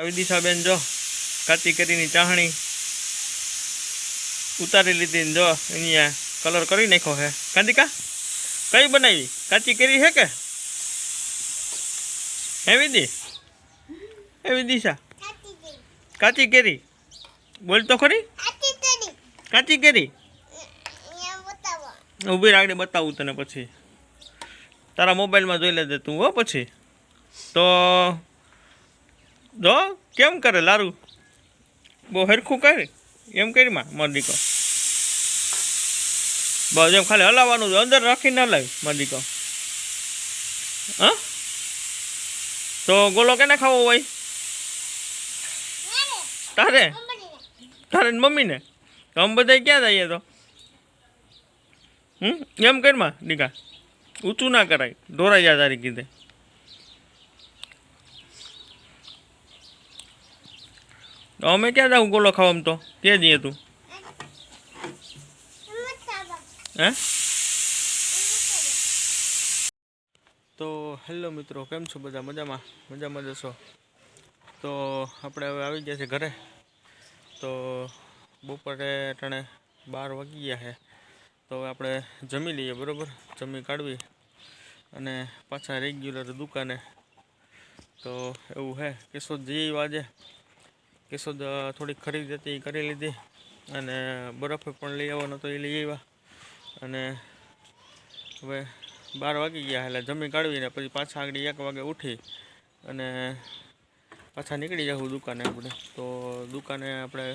વિદિશાબેન જો કાચી કેરીની ચાહણી ઉતારી લીધી ને જો અહીંયા કલર કરી નાખ્યો હે. કાંતિકા કઈ બનાવી? કાચી કેરી હે કે હે વિદી? હે વિદિશા કાચી કેરી બોલ તો ખરી. કાચી કેરી ઊભી રાખડે બતાવું તને પછી. તારા મોબાઈલમાં જોઈ લેજે તું હો પછી. તો જો કેમ કરે લારું બહુ હરખું કરે એમ કરીમાં મારો દીકો બસ એમ ખાલી હલાવવાનું અંદર રાખીને હલાવી મારો દીકો. હા તો ગોલો કેને ખાવો હોય? તારે તારે મમ્મીને? તો અમે બધા ક્યાં જઈએ તો? એમ કરીમાં દીકા ઊંચું ના કરાય ઢોરાઈ જાય તારી કીધે. અમે ક્યાં જાઉં ગોલો ખાવામાં? તો ક્યાં જઈએ તું? હે તો હેલો મિત્રો, કેમ છો બધા? મજામાં? મજામાં જશો. તો આપણે હવે આવી ગયા છે ઘરે. તો બપોરે ટાણે 12 વાગી ગયા છે. તો હવે આપણે જમી લઈએ, બરાબર? જમી કાઢવી અને પાછા રેગ્યુલર દુકાને. તો એવું છે. કેશોદ જઈએ આજે. કેશોદ થોડીક ખરીદી હતી એ કરી લીધી અને બરફ પણ લઈ આવવાનો તો એ લઈ આવ્યા. અને હવે 12 વાગી ગયા એટલે જમી કાઢવીને પછી પાછા આગળ 1 વાગે ઉઠી અને પાછા નીકળી જવું દુકાને આપણે. તો દુકાને આપણે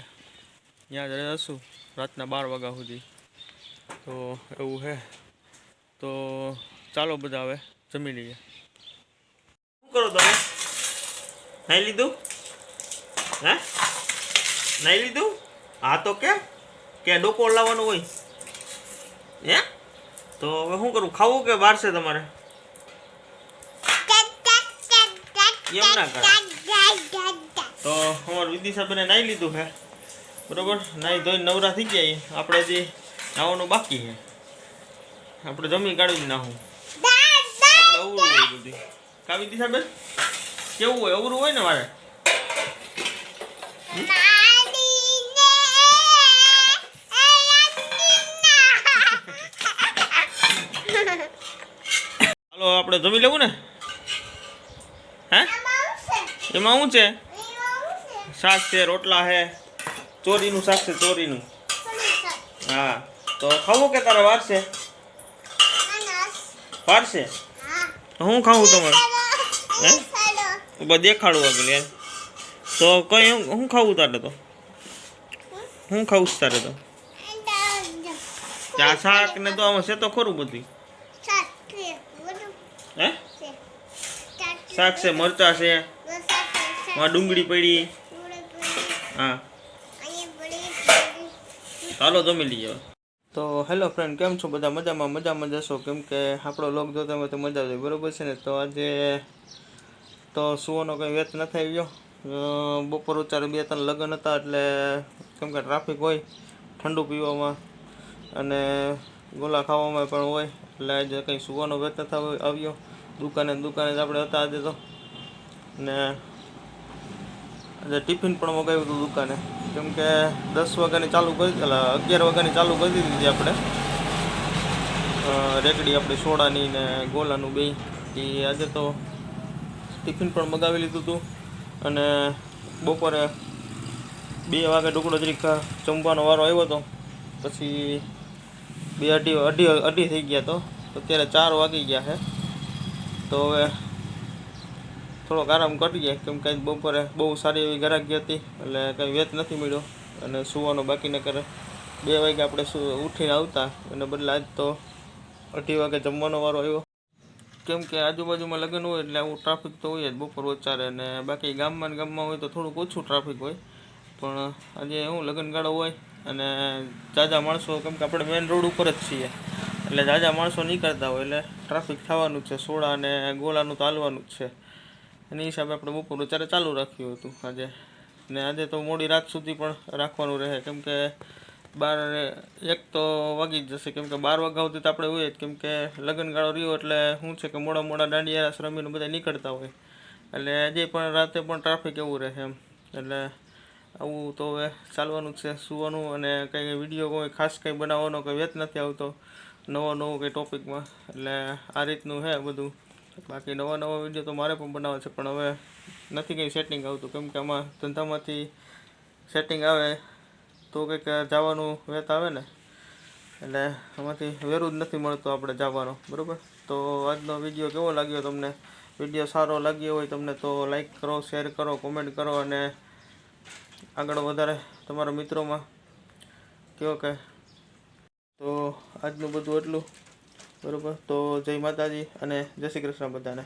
ત્યાં જ રહીશું રાતના 12 વાગ્યા સુધી. તો એવું છે. તો ચાલો બધા હવે જમી લઈએ. શું કરો તમે? નાઈ લીધું? હે નાઈ લીધું? હા તો કે ડોકો લાવવાનું હોય હે? તો હવે શું કરું? ખાવું કે બહાર છે તમારે? એમ ના કરે. તો અમારે વિદિશાબેને નાઈ લીધું છે, બરોબર? નાઈ ધોઈને નવરા થઈ ગયા. આપણે હજી નાવાનું બાકી છે. આપણે જમી કાઢી નાખું. આપણે અવરું હોય બધી. કા વિદિશાબેન કેવું હોય? અવરું હોય ને મારે. હાલો આપણે જમી લેવું ને? હે એમાં શું છે? શાક છે, રોટલા છે, ચોરીનું શાક છે, ચોરીનું. હા તો ખાવું કે તારે વાર છે? વાર છે? હું ખાવું તમારે? હે બસ દેખાડવું આગળ યાર. તો કઈ હું ખાવું તારે? તો હું ખાવું તારે? તો ત્યાં શાક ને તો આમાં છે તો ખરું બધી. હે શાક છે, મરચા છે, ડુંગળી પડી. હા ચાલો જમી લઈએ. તો હેલો ફ્રેન્ડ, કેમ છો બધા? મજામાં? મજામાં જશો. કેમ કે આપણો લોક જોતા હોય તો મજા આવે, બરાબર છે ને? તો આજે તો સુવાનો કંઈ વેત નથી આવ્યો. બપોર ઉચ્ચારે 2-3 લગ્ન હતા એટલે કેમ કે ટ્રાફિક હોય ઠંડુ પીવામાં અને ગોલા ખાવામાં પણ હોય એટલે આજે કંઈ સુવાનો વેત નથી આવ્યો. દુકાને જ આપણે હતા આજે તો. ને આજે ટિફિન પણ મગાવ્યું હતું દુકાને. કેમ કે 10 વાગ્યાની ચાલુ કરી, 11 વાગ્યાની ચાલુ કરી દીધી આપણે રેકડી આપણી સોડાની ને ગોલાનું બે. એ આજે તો ટિફિન પણ મગાવી લીધું હતું. અને બપોરે 2 વાગે ઢોકળો જરીક જમવાનો વારો આવ્યો હતો. પછી 2 અઢી થઈ ગયા. તો અત્યારે 4 વાગી ગયા છે. તો હવે થોડોક આરામ કરીએ. કેમ કે બપોરે બહુ સારી એવી ગ્રાહકી હતી એટલે કંઈ વેત નથી મળ્યો અને સુવાનો બાકી ન કરે. 2 વાગે આપણે ઉઠીને આવતા અને બદલે આજ તો 2:30 વાગે જમવાનો વારો આવ્યો. કેમ કે આજુબાજુમાં લગ્ન હોય એટલે આવું ટ્રાફિક તો હોય જ બપોર વચારે. અને બાકી ગામમાં હોય તો થોડુંક ઓછું ટ્રાફિક હોય. પણ આજે એવું લગ્નગાળો હોય અને ઝાઝા માણસો, કેમ કે આપણે મેઇન રોડ ઉપર જ છીએ એટલે ઝાઝા માણસો નીકળતા હોય એટલે ટ્રાફિક થવાનું જ છે. સોડા અને ગોળાનું તો હાલવાનું જ છે. એની હિસાબે આપણે બપોર વચારે ચાલુ રાખ્યું હતું આજે. ને આજે તો મોડી રાત સુધી પણ રાખવાનું રહે. કેમ કે 1 તો વાગી જ જશે. કેમ કે 12 વાગ્યા સુધી તો આપણે હોય જ. કેમ કે લગ્નગાળો રહ્યો એટલે શું છે કે મોડા દાંડિયા રમીને બધા નીકળતા હોય એટલે હજી પણ રાતે પણ ટ્રાફિક એવું રહે એમ. એટલે આવું તો હવે ચાલવાનું જ છે, સુવાનું. અને કંઈ વિડીયો કોઈ ખાસ કંઈ બનાવવાનો કંઈ વેત નથી આવતો નવો કંઈ ટોપિકમાં. એટલે આ રીતનું છે બધું. બાકી નવા વિડીયો તો મારે પણ બનાવવા છે, પણ હવે નથી કંઈ સેટિંગ આવતું, કેમ કે આમાં ધંધામાંથી સેટિંગ આવે તો કંઈક જવાનું વેત આવે ને, એટલે આમાંથી વેરું જ નથી મળતું આપણે જવાનો, બરાબર. તો આજનો વિડીયો કેવો લાગ્યો તમને? વિડીયો સારો લાગ્યો હોય તમને તો લાઈક કરો, શેર કરો, કોમેન્ટ કરો, અને આગળ વધારે તમારા મિત્રોમાં કહો કે. તો આજનું બધું એટલું, બરાબર. તો જય માતાજી અને જય શ્રી કૃષ્ણ બધાને.